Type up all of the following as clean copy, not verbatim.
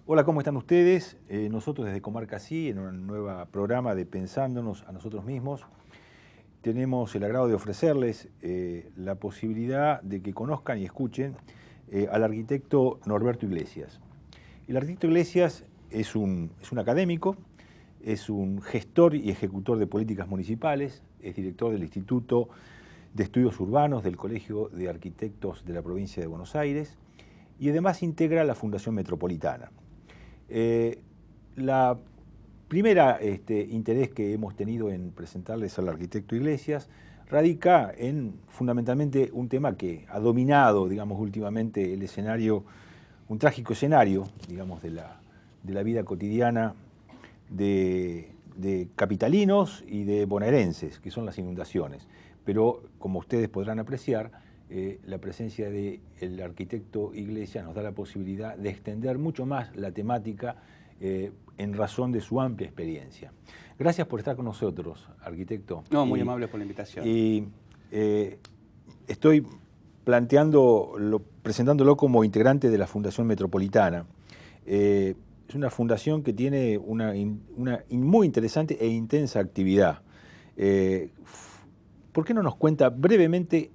Hola, ¿cómo están ustedes? Nosotros desde Comarca Sí, en un nuevo programa de Pensándonos a nosotros mismos, tenemos el agrado de ofrecerles la posibilidad de que conozcan y escuchen al arquitecto Norberto Iglesias. El arquitecto Iglesias es un académico, es un gestor y ejecutor de políticas municipales, es director del Instituto de Estudios Urbanos del Colegio de Arquitectos de la Provincia de Buenos Aires y además integra la Fundación Metropolitana. La primera interés que hemos tenido en presentarles al arquitecto Iglesias radica en fundamentalmente un tema que ha dominado, digamos, últimamente el escenario, un trágico escenario, digamos, de la vida cotidiana de capitalinos y de bonaerenses, que son las inundaciones. Pero, como ustedes podrán apreciar, la presencia del arquitecto Iglesias nos da la posibilidad de extender mucho más la temática en razón de su amplia experiencia. Gracias por estar con nosotros, arquitecto. No, muy amable por la invitación. Y estoy presentándolo como integrante de la Fundación Metropolitana. Es una fundación que tiene una muy interesante e intensa actividad. ¿Por qué no nos cuenta brevemente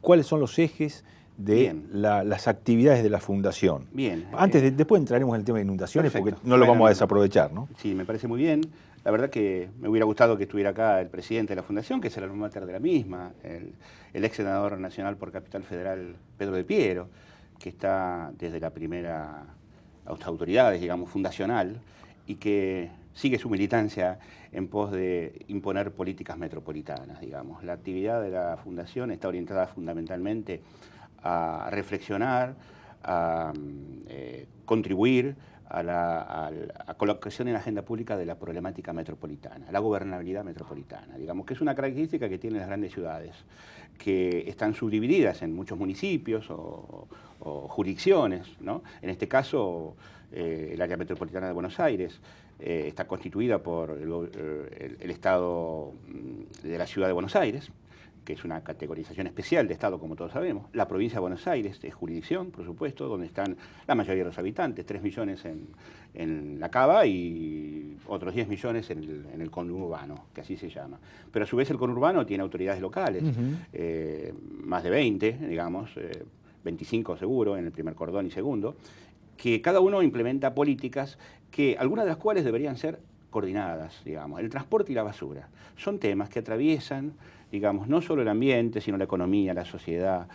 cuáles son los ejes de las actividades de la Fundación? Bien. Después entraremos en el tema de inundaciones, Perfecto. porque no lo vamos a desaprovechar, ¿no? Sí, me parece muy bien. La verdad que me hubiera gustado que estuviera acá el presidente de la Fundación, que es el alma mater de la misma, el ex senador nacional por Capital Federal, Pedro de Piero, que está desde la primera autoridades, digamos, fundacional, y que sigue su militancia en pos de imponer políticas metropolitanas, digamos. La actividad de la Fundación está orientada fundamentalmente a reflexionar, a contribuir a la colocación en la agenda pública de la problemática metropolitana, la gobernabilidad metropolitana, digamos, que es una característica que tienen las grandes ciudades, que están subdivididas en muchos municipios o jurisdicciones, ¿no? En este caso, el área metropolitana de Buenos Aires está constituida por el Estado de la Ciudad de Buenos Aires, que es una categorización especial de Estado, como todos sabemos. La provincia de Buenos Aires es jurisdicción, por supuesto, donde están la mayoría de los habitantes, 3 millones en la Cava y otros 10 millones en el conurbano, que así se llama. Pero a su vez el conurbano tiene autoridades locales, más de 20, digamos, 25 seguro, en el primer cordón y segundo, que cada uno implementa políticas que algunas de las cuales deberían ser coordinadas, digamos. El transporte y la basura son temas que atraviesan, digamos, no solo el ambiente, sino la economía, la sociedad,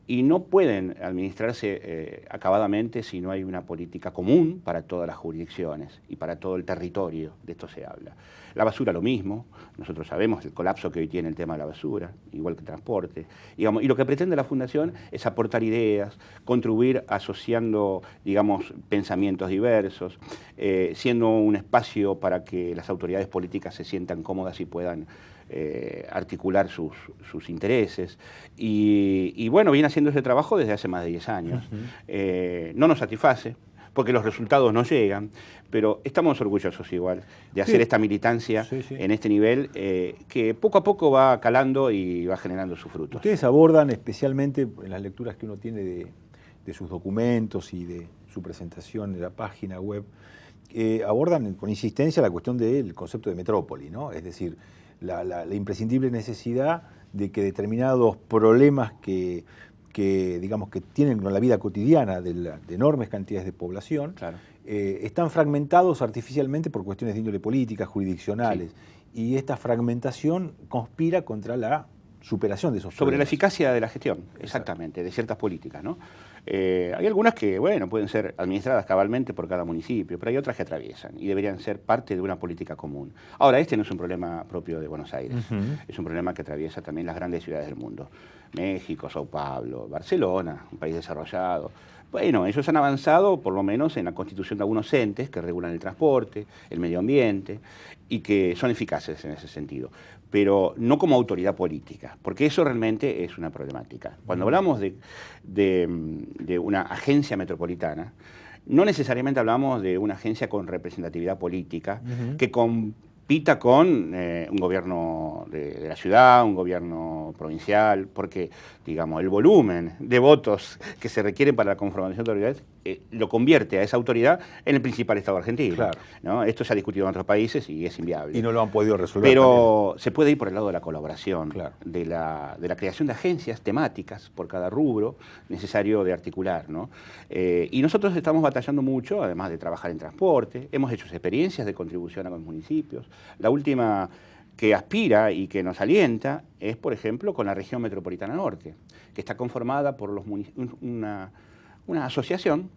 y no pueden administrarse acabadamente si no hay una política común para todas las jurisdicciones y para todo el territorio, de esto se habla. La basura lo mismo, nosotros sabemos el colapso que hoy tiene el tema de la basura, igual que el transporte, digamos, y lo que pretende la Fundación es aportar ideas, contribuir asociando, digamos, pensamientos diversos, siendo un espacio para que las autoridades políticas se sientan cómodas y puedan articular sus intereses. Y bueno, viene haciendo ese trabajo desde hace más de 10 años. No nos satisface, porque los resultados no llegan, pero estamos orgullosos igual de hacer esta militancia en este nivel que poco a poco va calando y va generando sus frutos. Ustedes abordan especialmente en las lecturas que uno tiene de sus documentos y de su presentación en la página web, abordan con insistencia la cuestión del concepto de metrópoli, ¿no? Es decir, la imprescindible necesidad de que determinados problemas que digamos que tienen con la vida cotidiana de enormes cantidades de población, están fragmentados artificialmente por cuestiones de índole política, jurisdiccionales, y esta fragmentación conspira contra la superación de esos problemas. Sobre la eficacia de la gestión, exactamente, de ciertas políticas, ¿no? Hay algunas que, bueno, pueden ser administradas cabalmente por cada municipio, pero hay otras que atraviesan y deberían ser parte de una política común. Ahora, este no es un problema propio de Buenos Aires, es un problema que atraviesa también las grandes ciudades del mundo. México, Sao Paulo, Barcelona, un país desarrollado. Bueno, ellos han avanzado, por lo menos, en la constitución de algunos entes que regulan el transporte, el medio ambiente, y que son eficaces en ese sentido, pero no como autoridad política, porque eso realmente es una problemática. Cuando hablamos de una agencia metropolitana, no necesariamente hablamos de una agencia con representatividad política, que pita con un gobierno de la ciudad, un gobierno provincial, porque, digamos, el volumen de votos que se requieren para la conformación de autoridades lo convierte a esa autoridad en el principal Estado argentino. Claro. ¿No? Esto se ha discutido en otros países y es inviable. Y no lo han podido resolver. Pero se puede ir por el lado de la colaboración, claro, de la creación de agencias temáticas por cada rubro necesario de articular, ¿no? Y nosotros estamos batallando mucho, además de trabajar en transporte, hemos hecho experiencias de contribución a los municipios. La última que aspira y que nos alienta es, por ejemplo, con la región metropolitana norte, que está conformada por una asociación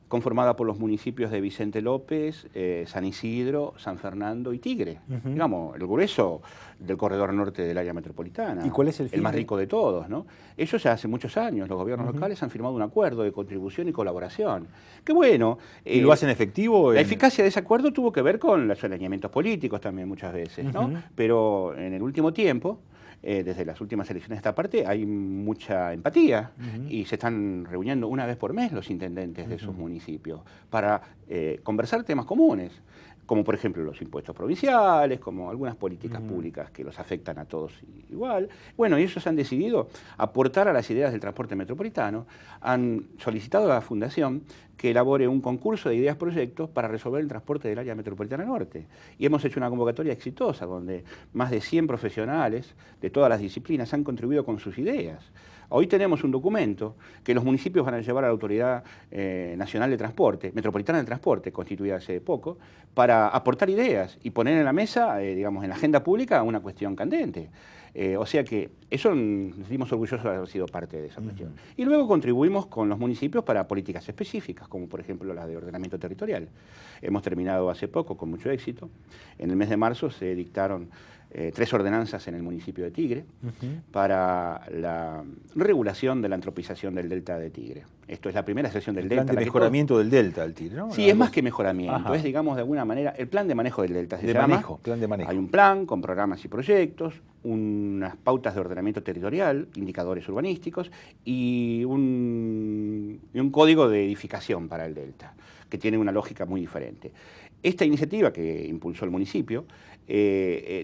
conformada por los municipios de Vicente López, San Isidro, San Fernando y Tigre. Digamos, el grueso del corredor norte del área metropolitana. ¿Y cuál es el fin? El más rico de todos, ¿no? Ellos ya hace muchos años, los gobiernos locales han firmado un acuerdo de contribución y colaboración. Qué bueno. ¿Y lo hacen efectivo? La eficacia de ese acuerdo tuvo que ver con los alineamientos políticos también muchas veces, ¿no? Pero en el último tiempo, desde las últimas elecciones de esta parte, hay mucha empatía y se están reuniendo una vez por mes los intendentes de esos municipios para conversar temas comunes, como por ejemplo los impuestos provinciales, como algunas políticas públicas que los afectan a todos igual. Bueno, y ellos han decidido aportar a las ideas del transporte metropolitano, han solicitado a la Fundación que elabore un concurso de ideas-proyectos para resolver el transporte del área metropolitana norte. Y hemos hecho una convocatoria exitosa, donde más de 100 profesionales de todas las disciplinas han contribuido con sus ideas. Hoy tenemos un documento que los municipios van a llevar a la Autoridad Nacional de Transporte, Metropolitana de Transporte, constituida hace poco, para aportar ideas y poner en la mesa, digamos, en la agenda pública una cuestión candente. O sea que eso nos sentimos orgullosos de haber sido parte de esa cuestión. Y luego contribuimos con los municipios para políticas específicas, como por ejemplo las de ordenamiento territorial. Hemos terminado hace poco con mucho éxito. En el mes de marzo se dictaron 3 ordenanzas en el municipio de Tigre para la regulación de la antropización del delta de Tigre. Esto es la primera sección del delta. El plan de mejoramiento del delta del Tigre, ¿no? Sí, es más que mejoramiento, es, digamos, de alguna manera, el plan de manejo del delta. Plan de manejo. Hay un plan con programas y proyectos, unas pautas de ordenamiento territorial, indicadores urbanísticos y un código de edificación para el delta, que tiene una lógica muy diferente. Esta iniciativa que impulsó el municipio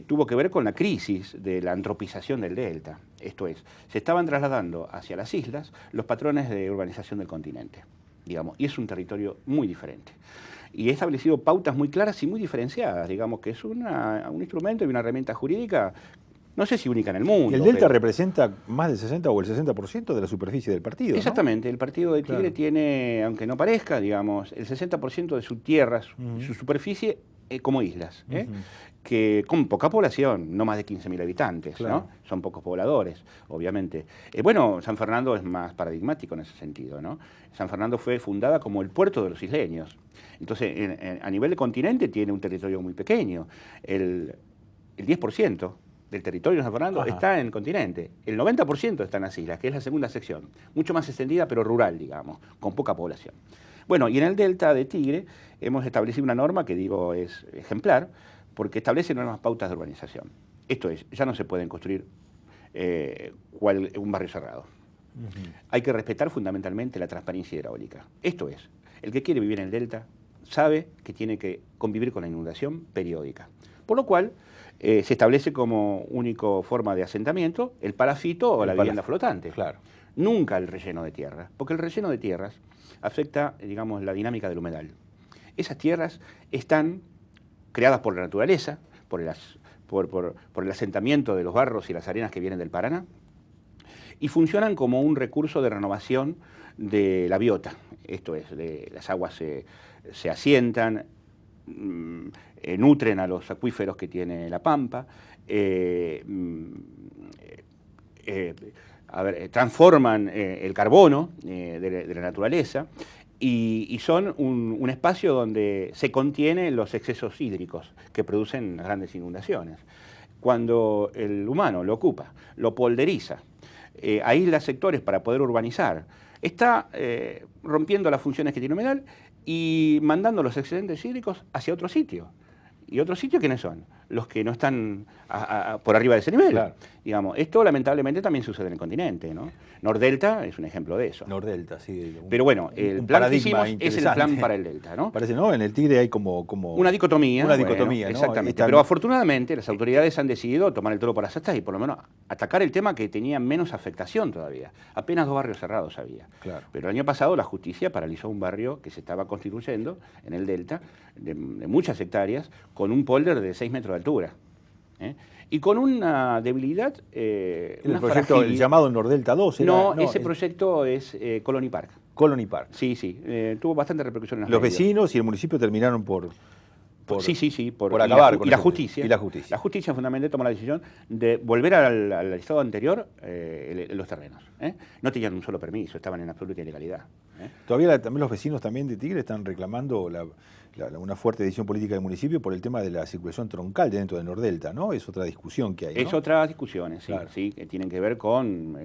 tuvo que ver con la crisis de la antropización del delta. Esto es, se estaban trasladando hacia las islas los patrones de urbanización del continente, digamos, y es un territorio muy diferente. Y he establecido pautas muy claras y muy diferenciadas, digamos, que es un instrumento y una herramienta jurídica, no sé si única en el mundo. El delta representa más del 60 o el 60% de la superficie del partido, Exactamente, ¿no? El partido de Tigre tiene, aunque no parezca, digamos, el 60% de su tierra, su superficie, como islas, que con poca población, no más de 15.000 habitantes, ¿no? Son pocos pobladores, obviamente. Bueno, San Fernando es más paradigmático en ese sentido, ¿no? San Fernando fue fundada como el puerto de los isleños. Entonces, a nivel de continente tiene un territorio muy pequeño. El 10% del territorio de San Fernando está en el continente. El 90% está en las islas, que es la segunda sección. Mucho más extendida, pero rural, digamos, con poca población. Bueno, y en el delta de Tigre hemos establecido una norma que digo es ejemplar, porque establece nuevas pautas de urbanización. Esto es, ya no se pueden construir un barrio cerrado. Hay que respetar fundamentalmente la transparencia hidráulica. Esto es, el que quiere vivir en el delta sabe que tiene que convivir con la inundación periódica. Por lo cual, se establece como única forma de asentamiento el palafito o la vivienda flotante. Claro. Nunca el relleno de tierra, porque el relleno de tierras afecta, digamos, la dinámica del humedal. Esas tierras están creadas por la naturaleza, por el asentamiento de los barros y las arenas que vienen del Paraná, y funcionan como un recurso de renovación de la biota. Esto es, las aguas se asientan, nutren a los acuíferos que tiene la Pampa, transforman el carbono de la naturaleza y son un espacio donde se contienen los excesos hídricos que producen grandes inundaciones. Cuando el humano lo ocupa, lo polderiza, aísla sectores para poder urbanizar, está rompiendo las funciones que tiene humedal y mandando los excedentes hídricos hacia otro sitio. ¿Y otros sitios quiénes son? los que no están por arriba de ese nivel. Claro. Digamos, esto lamentablemente también sucede en el continente, ¿no? Nordelta es un ejemplo de eso. Nordelta, sí. Pero bueno, el plan que hicimos es el plan para el Delta, ¿no? Parece, ¿no? En el Tigre hay como una dicotomía. Una dicotomía, bueno, ¿no? Exactamente. Pero afortunadamente las autoridades han decidido tomar el toro por las astas y por lo menos atacar el tema que tenía menos afectación todavía. Apenas 2 barrios cerrados había. Claro. Pero el año pasado la justicia paralizó un barrio que se estaba constituyendo en el Delta, de muchas hectáreas, con un polder de 6 metros de altura. Y con una debilidad, el proyecto, el llamado Nordelta 2. No, ese proyecto es Colony Park. Colony Park. Sí, tuvo bastante repercusión en los vecinos y el municipio terminaron por acabar con la justicia. Y la justicia. La justicia fundamentalmente tomó la decisión de volver al estado anterior los terrenos. No tenían un solo permiso, estaban en absoluta ilegalidad. Todavía también los vecinos también de Tigre están reclamando una fuerte decisión política del municipio por el tema de la circulación troncal dentro de Nordelta, ¿no? Es otra discusión que hay, ¿no? Es otra discusión, sí, claro. Sí, que tienen que ver con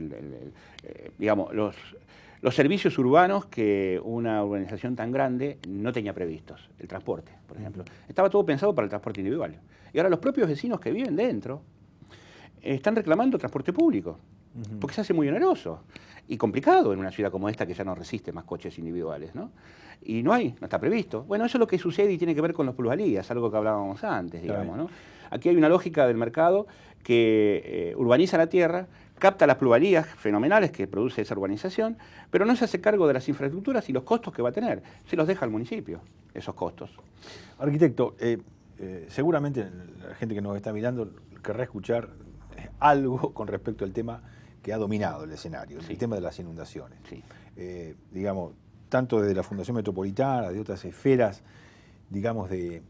digamos, los servicios urbanos que una urbanización tan grande no tenía previstos. El transporte, por ejemplo. Estaba todo pensado para el transporte individual. Y ahora los propios vecinos que viven dentro están reclamando transporte público, porque se hace muy oneroso y complicado en una ciudad como esta que ya no resiste más coches individuales, ¿no? Y no está previsto. Bueno, eso es lo que sucede y tiene que ver con las plusvalías, algo que hablábamos antes, digamos, ¿no? Aquí hay una lógica del mercado que urbaniza la tierra, capta las plusvalías fenomenales que produce esa urbanización, pero no se hace cargo de las infraestructuras y los costos que va a tener. Se los deja al municipio, esos costos. Arquitecto, seguramente la gente que nos está mirando querrá escuchar algo con respecto al tema que ha dominado el escenario, el tema de las inundaciones. Sí. Digamos, tanto desde la Fundación Metropolitana, de otras esferas, digamos, de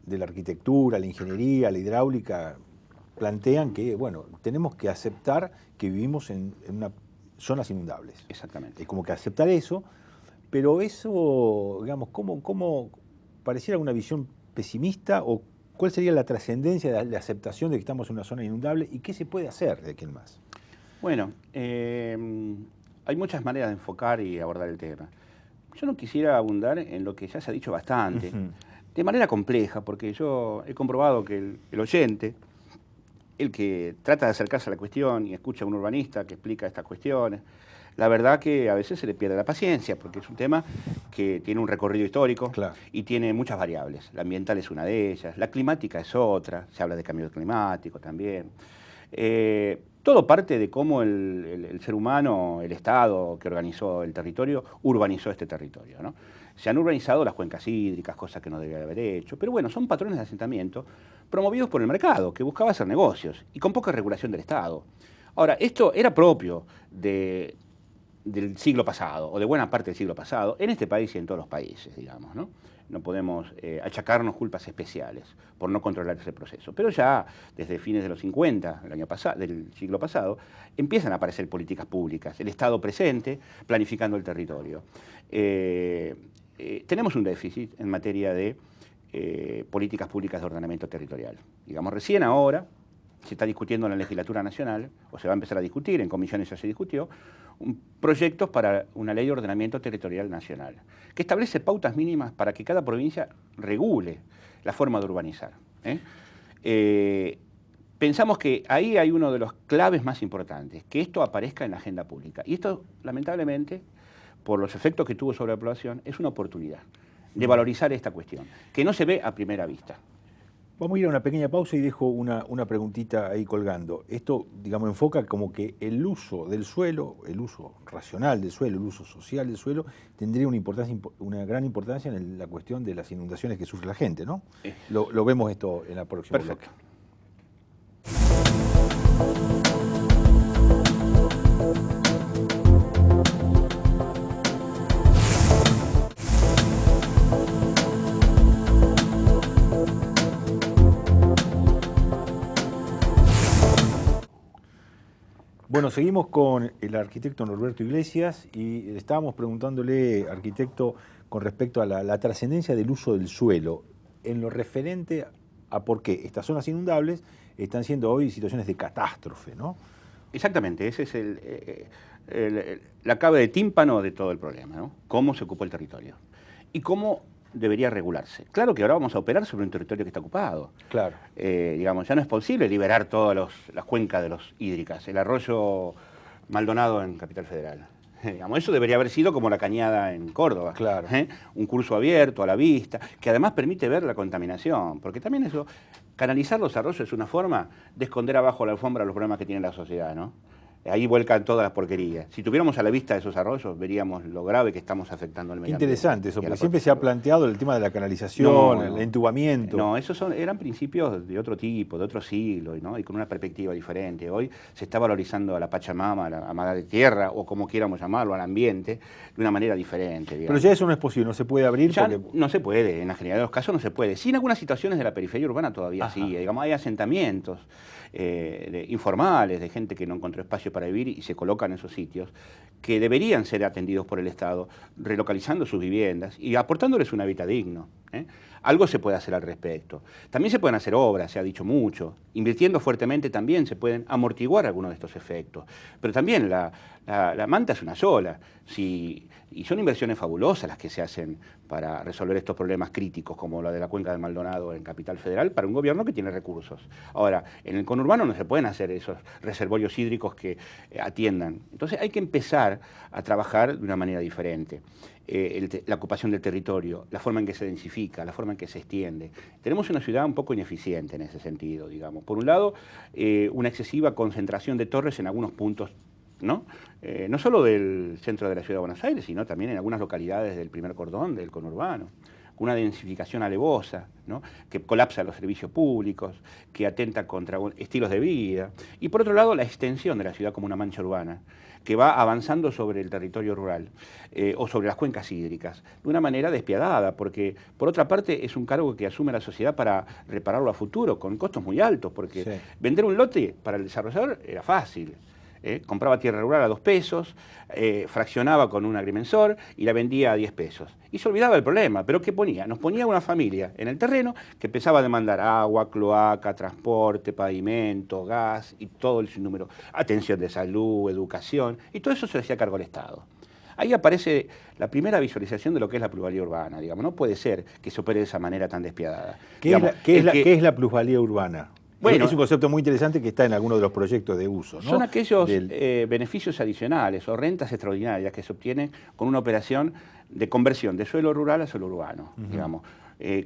la arquitectura, la ingeniería, la hidráulica, plantean que, bueno, tenemos que aceptar que vivimos en zonas inundables. Exactamente. Es como que aceptar eso, pero eso, digamos, ¿cómo pareciera una visión pesimista o cuál sería la trascendencia de la aceptación de que estamos en una zona inundable y qué se puede hacer de aquí en más? Bueno, hay muchas maneras de enfocar y abordar el tema. Yo no quisiera abundar en lo que ya se ha dicho bastante, de manera compleja, porque yo he comprobado que el oyente, el que trata de acercarse a la cuestión y escucha a un urbanista que explica estas cuestiones, la verdad que a veces se le pierde la paciencia, porque es un tema que tiene un recorrido histórico y tiene muchas variables. La ambiental es una de ellas, la climática es otra, se habla de cambio climático también. Todo parte de cómo el ser humano, el Estado que organizó el territorio, urbanizó este territorio, ¿no? Se han urbanizado las cuencas hídricas, cosas que no debería haber hecho, pero bueno, son patrones de asentamiento promovidos por el mercado, que buscaba hacer negocios y con poca regulación del Estado. Ahora, esto era propio del siglo pasado, o de buena parte del siglo pasado, en este país y en todos los países, digamos, ¿no? No podemos achacarnos culpas especiales por no controlar ese proceso. Pero ya desde fines de los 50, del siglo pasado, empiezan a aparecer políticas públicas, el Estado presente, planificando el territorio. Tenemos un déficit en materia de políticas públicas de ordenamiento territorial. Digamos, recién ahora se está discutiendo en la legislatura nacional, o se va a empezar a discutir, en comisiones ya se discutió, proyectos para una ley de ordenamiento territorial nacional, que establece pautas mínimas para que cada provincia regule la forma de urbanizar. Pensamos que ahí hay uno de los claves más importantes, que esto aparezca en la agenda pública. Y esto, lamentablemente, por los efectos que tuvo sobre la población, es una oportunidad de valorizar esta cuestión, que no se ve a primera vista. Vamos a ir a una pequeña pausa y dejo una preguntita ahí colgando. Esto, digamos, enfoca como que el uso del suelo, el uso racional del suelo, el uso social del suelo, tendría una gran importancia en la cuestión de las inundaciones que sufre la gente, ¿no? Lo vemos esto en la próxima. Perfecto. Bueno, seguimos con el arquitecto Norberto Iglesias y estábamos preguntándole, arquitecto, con respecto a la trascendencia del uso del suelo en lo referente a por qué estas zonas inundables están siendo hoy situaciones de catástrofe, ¿no? Exactamente, ese es la clave de tímpano de todo el problema, ¿no? Cómo se ocupó el territorio y cómo debería regularse. Claro que ahora vamos a operar sobre un territorio que está ocupado. Claro. Digamos, ya no es posible liberar todas las cuencas de los hídricas. El arroyo Maldonado en Capital Federal. Digamos, eso debería haber sido como la Cañada en Córdoba. Claro. Un curso abierto a la vista, que además permite ver la contaminación, porque también eso, canalizar los arroyos es una forma de esconder abajo la alfombra los problemas que tiene la sociedad, ¿no? Ahí vuelcan todas las porquerías. Si tuviéramos a la vista esos arroyos, veríamos lo grave que estamos afectando al medio ambiente. Interesante eso, porque siempre se ha planteado el tema de la canalización, el entubamiento. No, esos eran principios de otro tipo, de otro siglo, ¿no? Y con una perspectiva diferente. Hoy se está valorizando a la Pachamama, a la madre tierra, o como quieramos llamarlo, al ambiente, de una manera diferente, digamos. Pero ya eso no es posible, no se puede abrir ya porque... no se puede, en la generalidad de los casos no se puede. Sí, en algunas situaciones de la periferia urbana todavía sí, digamos, hay asentamientos informales de gente que no encontró espacio para vivir y se colocan en esos sitios, que deberían ser atendidos por el Estado, relocalizando sus viviendas y aportándoles un hábitat digno. Algo se puede hacer al respecto. También se pueden hacer obras, se ha dicho mucho. Invirtiendo fuertemente también se pueden amortiguar algunos de estos efectos. Pero también la manta es una sola. Y son inversiones fabulosas las que se hacen para resolver estos problemas críticos, como la de la cuenca del Maldonado en Capital Federal, para un gobierno que tiene recursos. Ahora, en el conurbano no se pueden hacer esos reservorios hídricos que atiendan. Entonces hay que empezar a trabajar de una manera diferente. La ocupación del territorio, la forma en que se densifica, la forma en que se extiende. Tenemos una ciudad un poco ineficiente en ese sentido, digamos. Por un lado, una excesiva concentración de torres en algunos puntos, ¿no? No solo del centro de la ciudad de Buenos Aires, sino también en algunas localidades del primer cordón del conurbano. Una densificación alevosa, ¿no? Que colapsa los servicios públicos, que atenta contra estilos de vida. Y por otro lado, la extensión de la ciudad como una mancha urbana, que va avanzando sobre el territorio rural o sobre las cuencas hídricas, de una manera despiadada, porque por otra parte es un cargo que asume la sociedad para repararlo a futuro, con costos muy altos, porque vender un lote para el desarrollador era fácil. Compraba tierra rural a 2 pesos, fraccionaba con un agrimensor y la vendía a 10 pesos. Y se olvidaba del problema, pero ¿qué ponía? Nos ponía una familia en el terreno que empezaba a demandar agua, cloaca, transporte, pavimento, gas y todo el sinnúmero, atención de salud, educación, y todo eso se hacía cargo del Estado. Ahí aparece la primera visualización de lo que es la plusvalía urbana, digamos. No puede ser que se opere de esa manera tan despiadada. ¿Qué es la plusvalía urbana? Bueno, es un concepto muy interesante que está en algunos de los proyectos de uso, ¿no? Son aquellos beneficios adicionales o rentas extraordinarias que se obtienen con una operación de conversión de suelo rural a suelo urbano, digamos.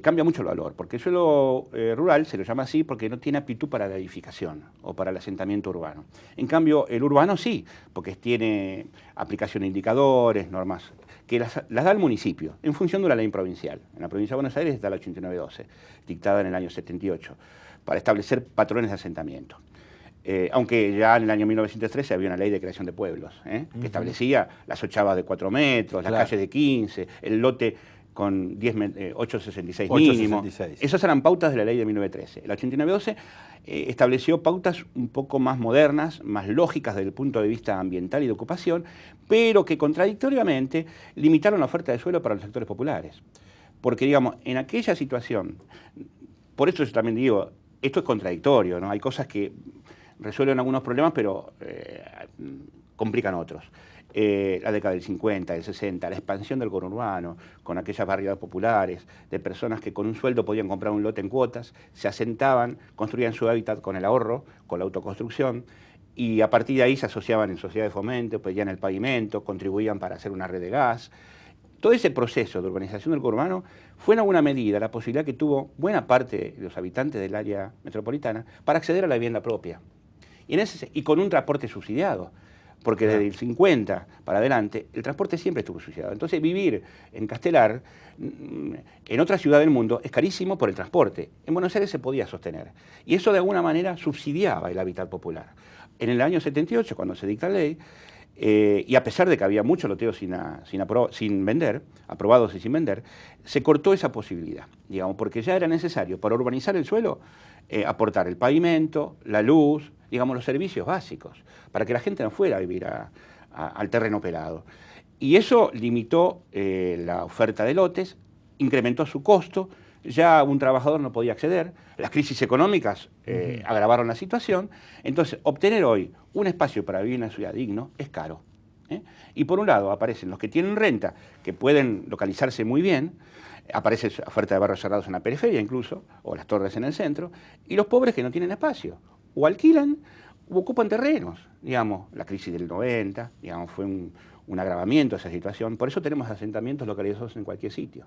Cambia mucho el valor, porque el suelo rural se lo llama así porque no tiene aptitud para la edificación o para el asentamiento urbano. En cambio, el urbano sí, porque tiene aplicación de indicadores, normas, que las da el municipio, en función de una ley provincial. En la provincia de Buenos Aires está la 8912, dictada en el año 78. Para establecer patrones de asentamiento. Aunque ya en el año 1913 había una ley de creación de pueblos, que establecía las ochavas de 4 metros, las calles de 15, el lote con 866 mínimo. Esas eran pautas de la ley de 1913. El 8912 estableció pautas un poco más modernas, más lógicas desde el punto de vista ambiental y de ocupación, pero que contradictoriamente limitaron la oferta de suelo para los sectores populares. Porque, digamos, en aquella situación, por eso yo también digo, esto es contradictorio, ¿no? Hay cosas que resuelven algunos problemas, pero complican otros. La década del 50, del 60, la expansión del conurbano, con aquellas barriadas populares, de personas que con un sueldo podían comprar un lote en cuotas, se asentaban, construían su hábitat con el ahorro, con la autoconstrucción, y a partir de ahí se asociaban en sociedades de fomento, pedían el pavimento, contribuían para hacer una red de gas. Todo ese proceso de urbanización del conurbano fue en alguna medida la posibilidad que tuvo buena parte de los habitantes del área metropolitana para acceder a la vivienda propia. Y con un transporte subsidiado, porque desde el 50 para adelante el transporte siempre estuvo subsidiado. Entonces vivir en Castelar, en otra ciudad del mundo, es carísimo por el transporte. En Buenos Aires se podía sostener. Y eso de alguna manera subsidiaba el hábitat popular. En el año 78, cuando se dicta la ley, y a pesar de que había mucho loteo sin vender, aprobados y sin vender, se cortó esa posibilidad, digamos, porque ya era necesario para urbanizar el suelo aportar el pavimento, la luz, digamos, los servicios básicos, para que la gente no fuera a vivir al terreno pelado. Y eso limitó la oferta de lotes, incrementó su costo, ya un trabajador no podía acceder, las crisis económicas agravaron la situación, entonces obtener hoy un espacio para vivir en una ciudad digno es caro. Y por un lado aparecen los que tienen renta, que pueden localizarse muy bien, aparece oferta de barrios cerrados en la periferia incluso, o las torres en el centro, y los pobres que no tienen espacio, o alquilan o ocupan terrenos. Digamos, la crisis del 90, digamos, fue un agravamiento de esa situación. Por eso tenemos asentamientos localizados en cualquier sitio.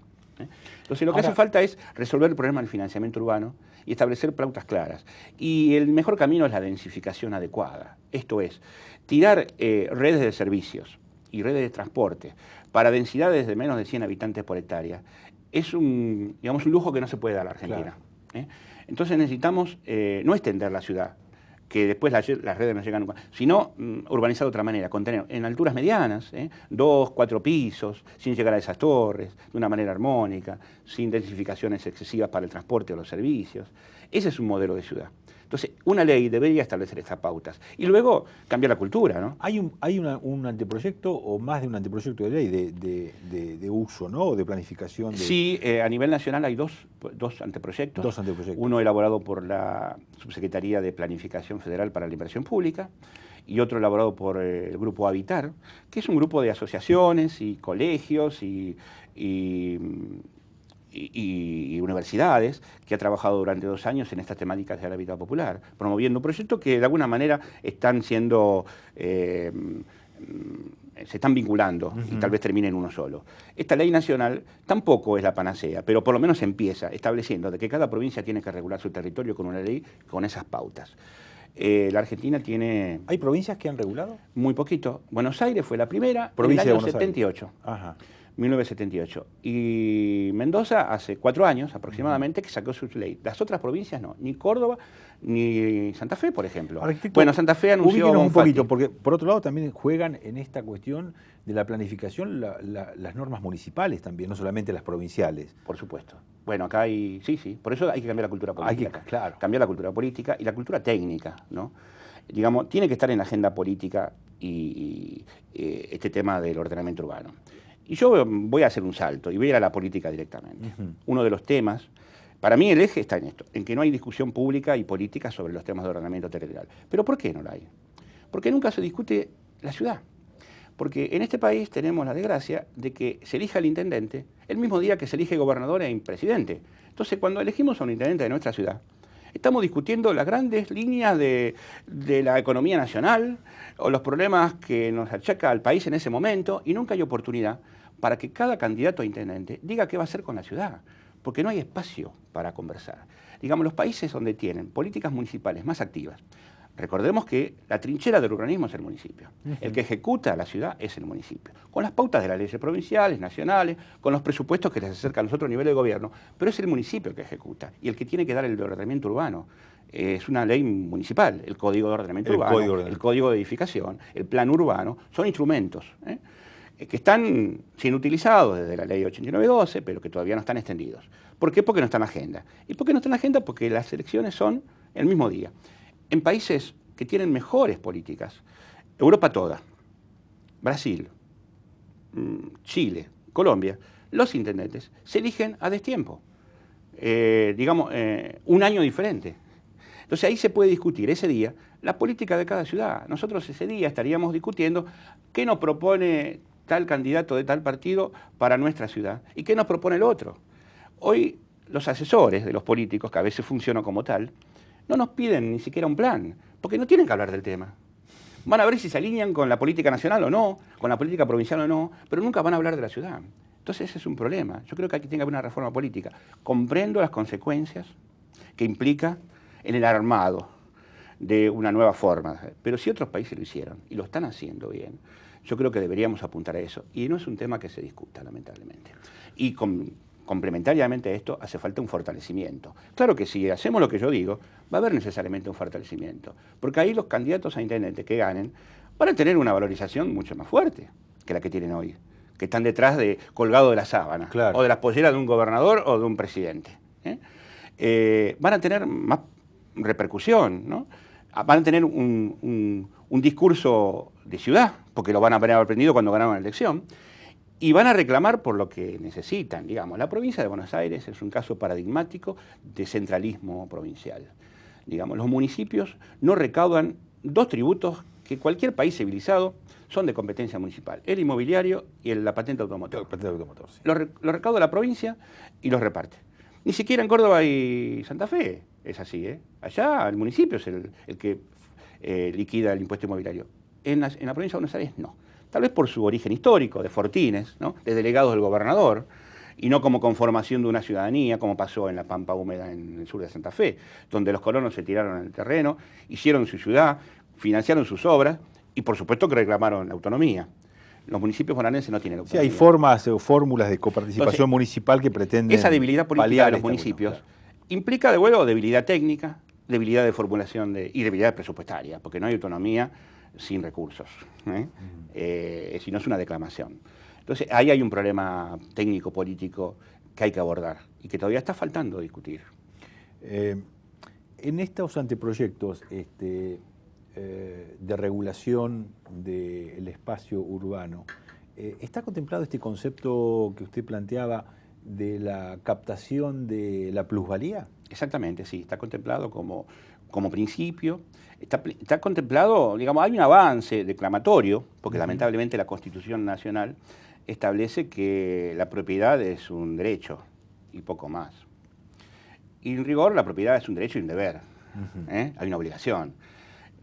Entonces lo que hace falta es resolver el problema del financiamiento urbano y establecer pautas claras. Y el mejor camino es la densificación adecuada. Esto es, tirar redes de servicios y redes de transporte para densidades de menos de 100 habitantes por hectárea es un lujo que no se puede dar a la Argentina. Claro. Entonces necesitamos no extender la ciudad, que después las redes no llegan nunca, sino urbanizar de otra manera, contener en alturas medianas, 2, 4 pisos, sin llegar a esas torres, de una manera armónica, sin densificaciones excesivas para el transporte o los servicios. Ese es un modelo de ciudad. Entonces, una ley debería establecer estas pautas. Y luego cambiar la cultura, ¿no? Hay un anteproyecto o más de un anteproyecto de ley de uso, ¿no? O de planificación. Sí, a nivel nacional hay dos anteproyectos. Dos anteproyectos. Uno elaborado por la Subsecretaría de Planificación Federal para la Inversión Pública y otro elaborado por el Grupo Habitar, que es un grupo de asociaciones y colegios y universidades que ha trabajado durante 2 años en estas temáticas del hábitat popular, promoviendo un proyecto que de alguna manera están siendo, se están vinculando y tal vez termine en uno solo. Esta ley nacional tampoco es la panacea, pero por lo menos empieza estableciendo de que cada provincia tiene que regular su territorio con una ley con esas pautas. La Argentina tiene... ¿Hay provincias que han regulado? Muy poquito. Buenos Aires fue la primera, Provincia en el año de Buenos 78. Aires. Ajá. 1978. Y Mendoza hace 4 años aproximadamente que sacó su ley. Las otras provincias no, ni Córdoba ni Santa Fe, por ejemplo. Bueno, Santa Fe anunció un poquito, porque por otro lado también juegan en esta cuestión de la planificación las normas municipales también, no solamente las provinciales. Por supuesto. Bueno, acá hay... Sí, por eso hay que cambiar la cultura política. Claro. Cambiar la cultura política y la cultura técnica, ¿no? Digamos, tiene que estar en la agenda política y este tema del ordenamiento urbano. Y yo voy a hacer un salto y voy a ir a la política directamente. Uno de los temas, para mí el eje está en esto, en que no hay discusión pública y política sobre los temas de ordenamiento territorial. ¿Pero por qué no la hay? Porque nunca se discute la ciudad. Porque en este país tenemos la desgracia de que se elija el intendente el mismo día que se elige gobernador e presidente. Entonces, cuando elegimos a un intendente de nuestra ciudad, estamos discutiendo las grandes líneas de la economía nacional o los problemas que nos achaca al país en ese momento y nunca hay oportunidad para que cada candidato a intendente diga qué va a hacer con la ciudad, porque no hay espacio para conversar. Digamos, los países donde tienen políticas municipales más activas, recordemos que la trinchera del urbanismo es el municipio. El que ejecuta la ciudad es el municipio, con las pautas de las leyes provinciales, nacionales, con los presupuestos que les acercan a los otros niveles de gobierno, pero es el municipio el que ejecuta y el que tiene que dar el ordenamiento urbano. Es una ley municipal, el Código de Ordenamiento Urbano, el Código de Edificación, el Plan Urbano, son instrumentos que están siendo utilizados desde la ley 8912, pero que todavía no están extendidos. ¿Por qué? Porque no están en la agenda. ¿Y por qué no están en la agenda? Porque las elecciones son el mismo día. En países que tienen mejores políticas, Europa toda, Brasil, Chile, Colombia, los intendentes se eligen a destiempo, un año diferente. Entonces ahí se puede discutir ese día la política de cada ciudad. Nosotros ese día estaríamos discutiendo qué nos propone tal candidato de tal partido para nuestra ciudad y qué nos propone el otro. Hoy los asesores de los políticos, que a veces funcionan como tal, no nos piden ni siquiera un plan, porque no tienen que hablar del tema. Van a ver si se alinean con la política nacional o no, con la política provincial o no, pero nunca van a hablar de la ciudad. Entonces ese es un problema. Yo creo que aquí tiene que haber una reforma política. Comprendo las consecuencias que implica en el armado de una nueva forma, pero si otros países lo hicieron y lo están haciendo bien, yo creo que deberíamos apuntar a eso. Y no es un tema que se discuta, lamentablemente. Y complementariamente a esto, hace falta un fortalecimiento. Claro que si hacemos lo que yo digo, va a haber necesariamente un fortalecimiento, porque ahí los candidatos a intendente que ganen van a tener una valorización mucho más fuerte que la que tienen hoy, que están detrás de colgado de la sábana, claro, o de las polleras de un gobernador o de un presidente. Van a tener más repercusión, ¿no? Van a tener un discurso de ciudad, porque lo van a haber aprendido cuando ganaron la elección, y van a reclamar por lo que necesitan. Digamos, la provincia de Buenos Aires es un caso paradigmático de centralismo provincial. Digamos, los municipios no recaudan 2 tributos que cualquier país civilizado son de competencia municipal. El inmobiliario y la patente automotor. Sí. Lo recauda la provincia y los reparte. Ni siquiera en Córdoba y Santa Fe es así, ¿eh? Allá el municipio es el que liquida el impuesto inmobiliario. En la provincia de Buenos Aires no. Tal vez por su origen histórico, de fortines, ¿no? De delegados del gobernador, y no como conformación de una ciudadanía, como pasó en la Pampa Húmeda en el sur de Santa Fe, donde los colonos se tiraron en el terreno, hicieron su ciudad, financiaron sus obras y por supuesto que reclamaron la autonomía. Los municipios bonaerenses no tienen autonomía. Sí, hay formas o fórmulas de coparticipación Entonces, municipal que pretenden esa debilidad política de los esta municipios cuestión, claro. implica de vuelvo debilidad técnica, debilidad de formulación y debilidad presupuestaria, porque no hay autonomía sin recursos, si no es una declamación. Entonces, ahí hay un problema técnico-político que hay que abordar y que todavía está faltando discutir. En estos anteproyectos de regulación del espacio urbano, ¿está contemplado este concepto que usted planteaba de la captación de la plusvalía? Exactamente, sí, está contemplado como principio. Está contemplado, digamos, hay un avance declamatorio, porque lamentablemente la Constitución Nacional establece que la propiedad es un derecho y poco más. Y en rigor la propiedad es un derecho y un deber. Hay una obligación.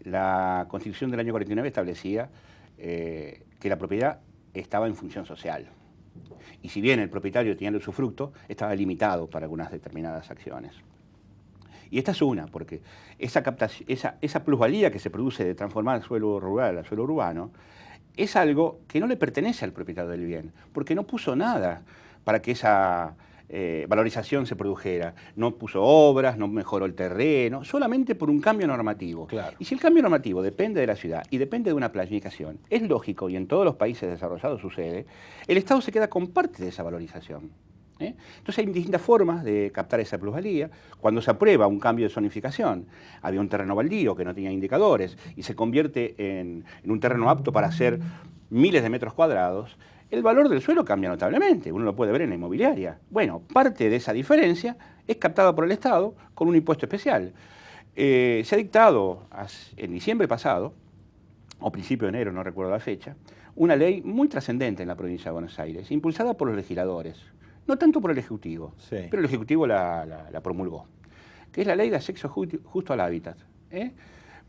La Constitución del año 49 establecía que la propiedad estaba en función social. Y si bien el propietario tenía el usufructo, estaba limitado para algunas determinadas acciones. Y esta es una, porque esa plusvalía que se produce de transformar el suelo rural al suelo urbano es algo que no le pertenece al propietario del bien, porque no puso nada para que esa valorización se produjera. No puso obras, no mejoró el terreno, solamente por un cambio normativo. Claro. Y si el cambio normativo depende de la ciudad y depende de una planificación, es lógico, y en todos los países desarrollados sucede, el Estado se queda con parte de esa valorización. Entonces hay distintas formas de captar esa plusvalía. Cuando se aprueba un cambio de zonificación, había un terreno baldío que no tenía indicadores y se convierte en un terreno apto para hacer miles de metros cuadrados, el valor del suelo cambia notablemente, uno lo puede ver en la inmobiliaria. Bueno, parte de esa diferencia es captada por el Estado con un impuesto especial. Se ha dictado en diciembre pasado, o principio de enero, no recuerdo la fecha, una ley muy trascendente en la provincia de Buenos Aires, impulsada por los legisladores. No tanto por el Ejecutivo, sí, pero el Ejecutivo la promulgó, que es la ley de acceso justo al hábitat,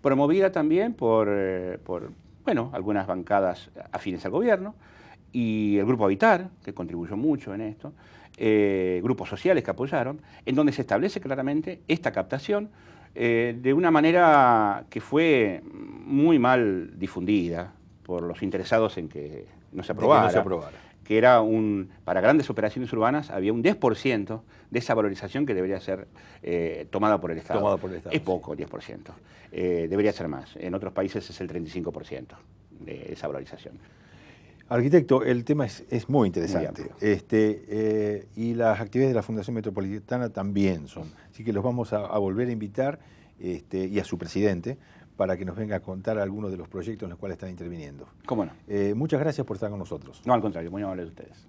promovida también por algunas bancadas afines al gobierno, y el Grupo Habitar, que contribuyó mucho en esto, grupos sociales que apoyaron, en donde se establece claramente esta captación de una manera que fue muy mal difundida por los interesados en que no se aprobara. Que era para grandes operaciones urbanas había un 10% de esa valorización que debería ser tomada por el Estado. Es poco, el 10%. Debería ser más. En otros países es el 35% de esa valorización. Arquitecto, el tema es muy interesante. Muy y las actividades de la Fundación Metropolitana también son. Así que los vamos a volver a invitar y a su presidente para que nos venga a contar algunos de los proyectos en los cuales están interviniendo. ¿Cómo no? Muchas gracias por estar con nosotros. No, al contrario, muy amable de ustedes.